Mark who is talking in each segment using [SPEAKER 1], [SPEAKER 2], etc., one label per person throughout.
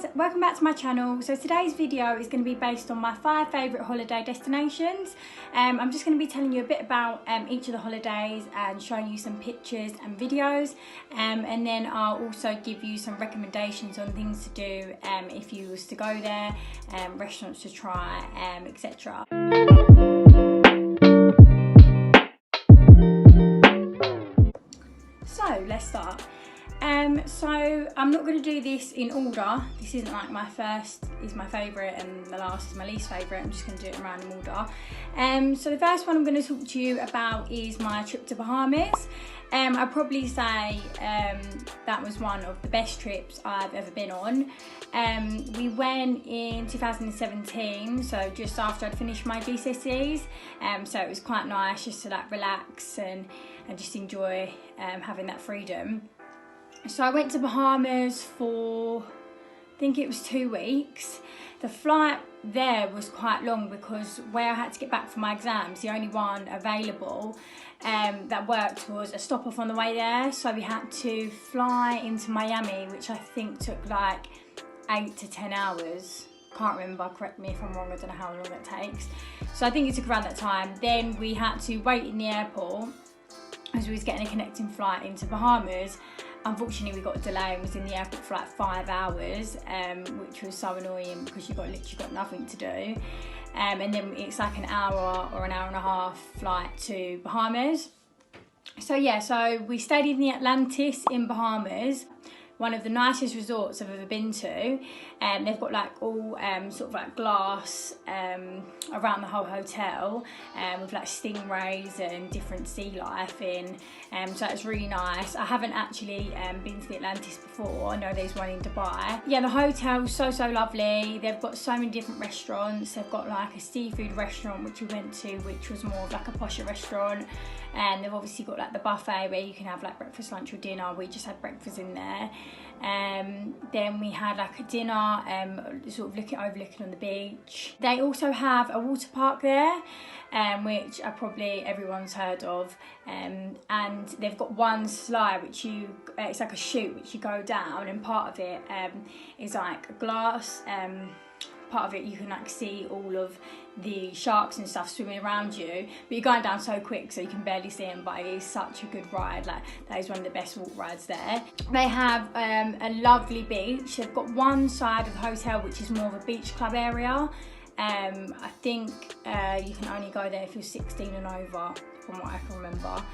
[SPEAKER 1] guys, welcome back to my channel. So today's video is going to be based on my 5 favourite holiday destinations. I'm just going to be telling you a bit about each of the holidays and showing you some pictures and videos, and then I'll also give you some recommendations on things to do if you was to go there, restaurants to try, etc. So let's start. So I'm not going to do this in order. This isn't like my first is my favourite and the last is my least favourite. I'm just going to do it in random order. So the first one I'm going to talk to you about is my trip to Bahamas. I'd probably say that was one of the best trips I've ever been on. We went in 2017, so just after I'd finished my GCSEs, so it was quite nice just to like relax and just enjoy having that freedom. So I went to Bahamas for, I think it was 2 weeks. The flight there was quite long because where I had to get back for my exams, the only one available that worked was a stop off on the way there. So we had to fly into Miami, which I think took like 8 to 10 hours. Can't remember, correct me if I'm wrong, I don't know how long that takes. So I think it took around that time. Then we had to wait in the airport as we was getting a connecting flight into Bahamas. Unfortunately, we got a delay and was in the airport for like 5 hours, which was so annoying because you literally got nothing to do. And then it's like an hour or an hour and a half flight to Bahamas. So yeah, so we stayed in the Atlantis in Bahamas, one of the nicest resorts I've ever been to. They've got like all sort of like glass around the whole hotel, with like stingrays and different sea life in. So it's really nice. I haven't actually been to the Atlantis before. I know there's one in Dubai. Yeah, the hotel's so lovely. They've got so many different restaurants. They've got like a seafood restaurant which we went to, which was more of like a posher restaurant. And they've obviously got like the buffet where you can have like breakfast, lunch or dinner. We just had breakfast in there. Then we had like a dinner sort of overlooking on the beach. They also have a water park there, which probably everyone's heard of, and they've got one slide which it's like a chute which you go down, and part of it is like glass. Part of it you can like see all of the sharks and stuff swimming around you, but you're going down so quick so you can barely see them, but it is such a good ride. Like, that is one of the best walk rides there. They have a lovely beach. They've got one side of the hotel which is more of a beach club area. I think you can only go there if you're 16 and over, from what I can remember.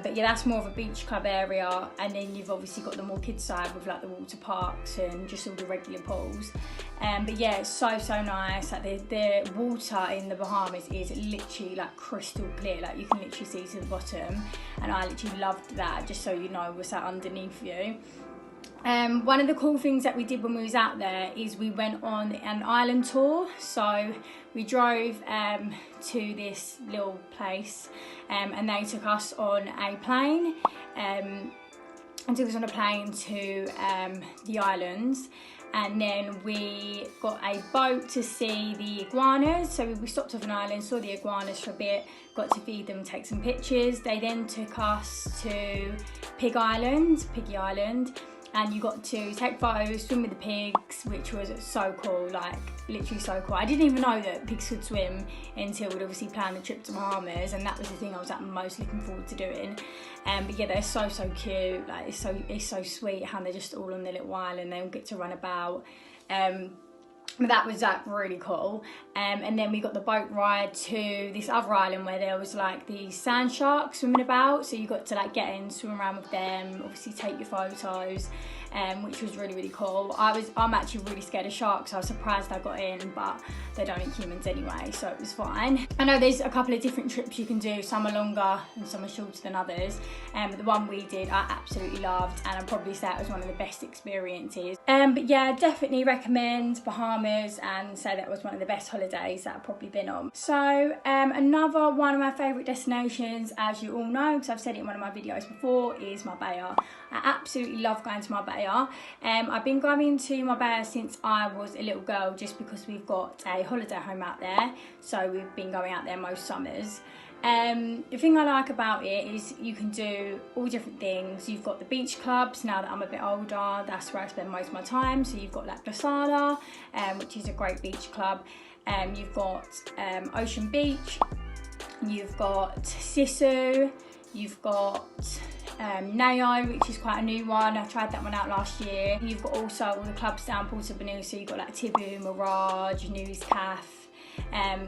[SPEAKER 1] But yeah, that's more of a beach club area, and then you've obviously got the more kids side with like the water parks and just all the regular pools. But yeah, it's so nice. Like the water in the Bahamas is literally like crystal clear. Like you can literally see to the bottom, and I literally loved that. Just so you know, was that underneath you. One of the cool things that we did when we was out there is we went on an island tour. So we drove to this little place, and they took us on a plane and took us on a plane to the islands. And then we got a boat to see the iguanas. So we stopped off an island, saw the iguanas for a bit, got to feed them, take some pictures. They then took us to Piggy Island. And you got to take photos, swim with the pigs, which was so cool, like literally so cool. I didn't even know that pigs could swim until we'd obviously planned the trip to Bahamas, and that was the thing I was like most looking forward to doing. But yeah, they're so cute. Like it's so sweet how they're just all on their little island. They all get to run about. But that was like really cool. And then we got the boat ride to this other island where there was like these sand sharks swimming about, so you got to like get in, swim around with them, obviously take your photos, which was really cool. I'm actually really scared of sharks, so I was surprised I got in, but they don't eat humans anyway, so it was fine. I know there's a couple of different trips you can do. Some are longer and some are shorter than others, but the one we did I absolutely loved, and I'd probably say it was one of the best experiences. But yeah, definitely recommend Bahamas, and say that was one of the best holidays that I've probably been on. So another one of my favourite destinations, as you all know, because I've said it in one of my videos before, is Marbella. I absolutely love going to Marbella. I've been going to Marbella since I was a little girl, just because we've got a holiday home out there, so we've been going out there most summers. The thing I like about it is you can do all different things. You've got the beach clubs. Now that I'm a bit older, that's where I spend most of my time. So you've got like La Sala, which is a great beach club. You've got Ocean Beach. You've got Sisu. You've got Nao, which is quite a new one. I tried that one out last year. You've got also all the clubs down Portobello, so you've got like Tibu, Mirage, News Caf.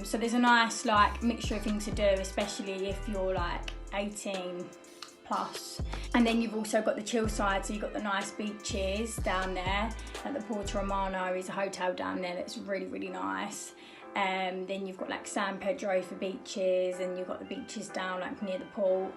[SPEAKER 1] So there's a nice like mixture of things to do, especially if you're like 18 plus. And then you've also got the chill side, so you've got the nice beaches down there. Like the Porto Romano is a hotel down there that's really, really nice. Then you've got like San Pedro for beaches, and you've got the beaches down like near the port.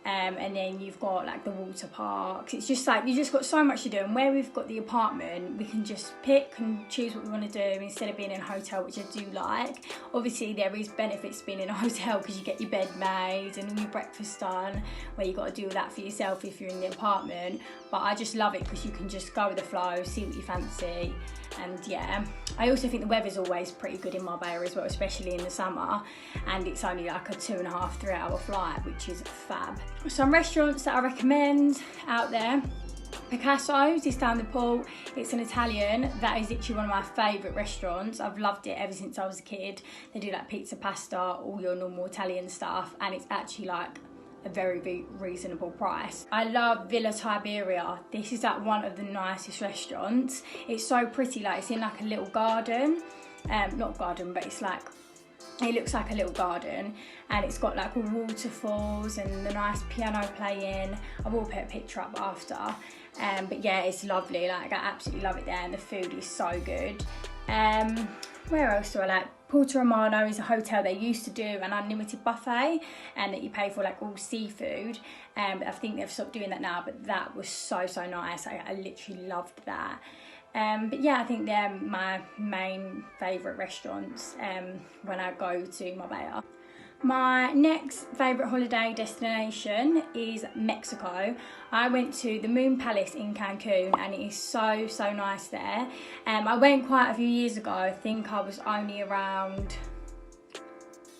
[SPEAKER 1] And then you've got like the water parks. It's just like, you just got so much to do. And where we've got the apartment, we can just pick and choose what we want to do instead of being in a hotel, which I do like. Obviously there is benefits to being in a hotel because you get your bed made and all your breakfast done, where you got to do all that for yourself if you're in the apartment. But I just love it because you can just go with the flow, see what you fancy. And yeah, I also think the weather's always pretty good in Marbella as well, especially in the summer, and it's only like a 2.5 3 hour flight, which is fab. Some restaurants that I recommend out there: Picasso's is down the port. It's an Italian. That is literally one of my favourite restaurants. I've loved it ever since I was a kid. They do like pizza, pasta, all your normal Italian stuff, and it's actually like a very, very reasonable price. I love Villa Tiberia. This is like one of the nicest restaurants. It's so pretty, like it's in like a little garden. Not garden, but it's like, it looks like a little garden, and it's got like all waterfalls and the nice piano playing. I will put a picture up after. But yeah, it's lovely. Like I absolutely love it there, and the food is so good. Where else do I like? Porto Romano is a hotel. They used to do an unlimited buffet, and that you pay for like all seafood. I think they've stopped doing that now, but that was so nice. I literally loved that. But yeah, I think they're my main favourite restaurants when I go to Marbella. My next favourite holiday destination is Mexico. I went to the Moon Palace in Cancun, and it is so nice there. I went quite a few years ago. I think I was only around,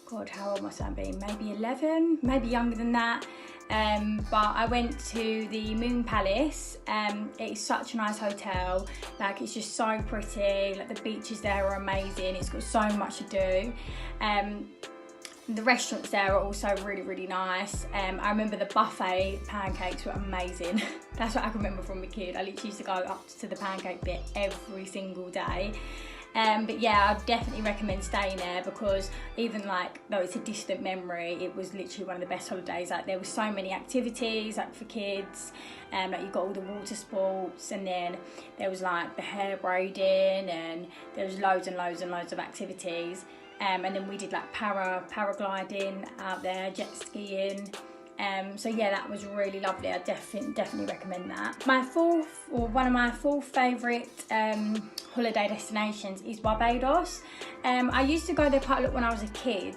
[SPEAKER 1] God, how old must I be? Maybe 11, maybe younger than that. But I went to the Moon Palace. It's such a nice hotel. Like it's just so pretty. Like the beaches there are amazing. It's got so much to do. The restaurants there are also really nice. I remember the buffet pancakes were amazing. That's what I can remember from a kid. I literally used to go up to the pancake bit every single day. But yeah, I'd definitely recommend staying there, because even like though it's a distant memory, it was literally one of the best holidays. Like there were so many activities like for kids, like you got all the water sports, and then there was like the hair braiding, and there was loads of activities. And then we did like paragliding out there, jet skiing. So yeah, that was really lovely. I definitely recommend that. One of my fourth favourite holiday destinations is Barbados. I used to go there quite a lot when I was a kid.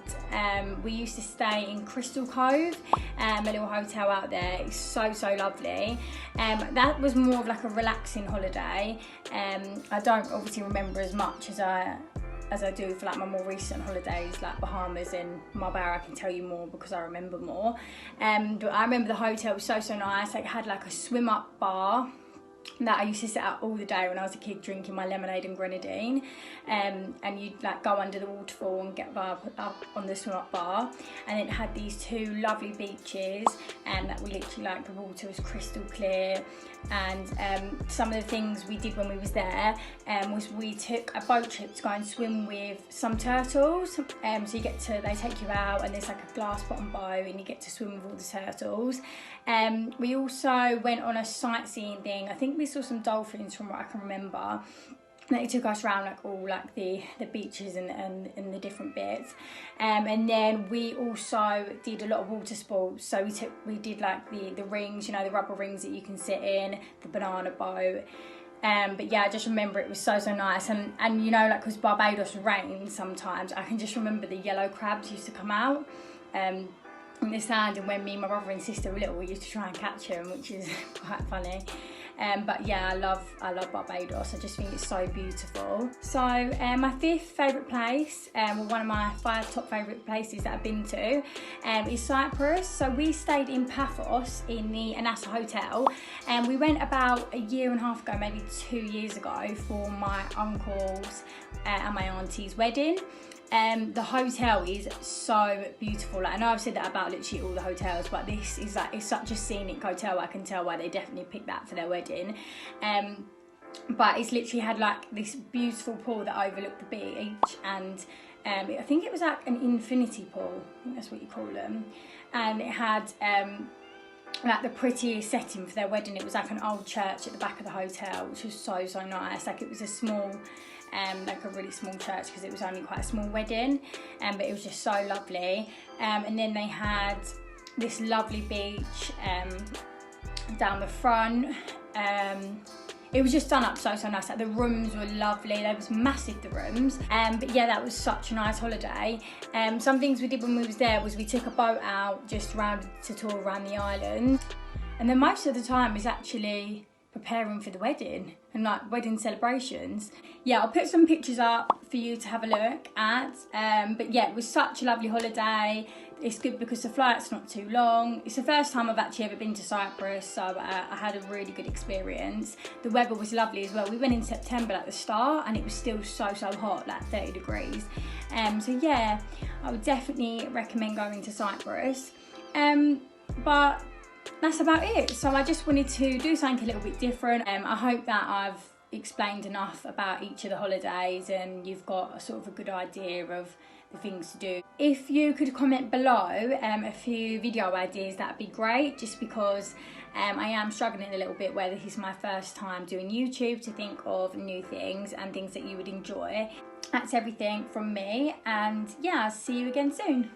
[SPEAKER 1] We used to stay in Crystal Cove, a little hotel out there. It's so lovely. That was more of like a relaxing holiday. I don't obviously remember as much as I do for like my more recent holidays, like Bahamas and Marbella. I can tell you more because I remember more. But I remember the hotel was so nice. Like, it had like a swim up bar that I used to sit out all the day when I was a kid, drinking my lemonade and grenadine. And you'd like go under the waterfall and get up on the swim up bar. And it had these two lovely beaches, and that we literally, like, the water was crystal clear. And some of the things we did when we was there was we took a boat trip to go and swim with some turtles. So they take you out, and there's like a glass bottom boat, and you get to swim with all the turtles. We also went on a sightseeing thing. I think we saw some dolphins from what I can remember. They took us around like all like the beaches and the different bits. And then we also did a lot of water sports. So we did like the rings, you know, the rubber rings that you can sit in, the banana boat. But yeah, I just remember it was so nice. And you know, like, because Barbados rains sometimes, I can just remember the yellow crabs used to come out in the sand, and when me and my brother and sister were little, we used to try and catch them, which is quite funny. But yeah, I love Barbados. I just think it's so beautiful. So my 5th favourite place, well, one of my 5 top favourite places that I've been to is Cyprus. So we stayed in Paphos in the Anassa Hotel, and we went about a year and a half ago, maybe 2 years ago, for my uncle's and my auntie's wedding. The hotel is so beautiful. Like, I know I've said that about literally all the hotels, but this is like, it's such a scenic hotel. I can tell why they definitely picked that for their wedding. But it's literally had like this beautiful pool that overlooked the beach, and I think it was like an infinity pool. I think that's what you call them. And it had like the prettiest setting for their wedding. It was like an old church at the back of the hotel, which was so nice. Like, it was a small, like a really small church, because it was only quite a small wedding, but it was just so lovely. And then they had this lovely beach down the front. It was just done up so nice. Like, the rooms were lovely. They was massive, the rooms. But yeah, that was such a nice holiday. Some things we did when we was there was we took a boat out just around to tour around the island. And then most of the time is actually preparing for the wedding and like wedding celebrations. Yeah, I'll put some pictures up for you to have a look at. But yeah, it was such a lovely holiday. It's good because the flight's not too long. It's the first time I've actually ever been to Cyprus, so I had a really good experience. The weather was lovely as well. We went in September at the start, and it was still so hot, like 30 degrees. So yeah, I would definitely recommend going to Cyprus. But that's about it. So I just wanted to do something a little bit different. I hope that I've explained enough about each of the holidays and you've got a sort of a good idea of the things to do. If you could comment below a few video ideas, that'd be great, just because I am struggling a little bit where this is my first time doing YouTube, to think of new things and things that you would enjoy. That's everything from me, and yeah, I'll see you again soon.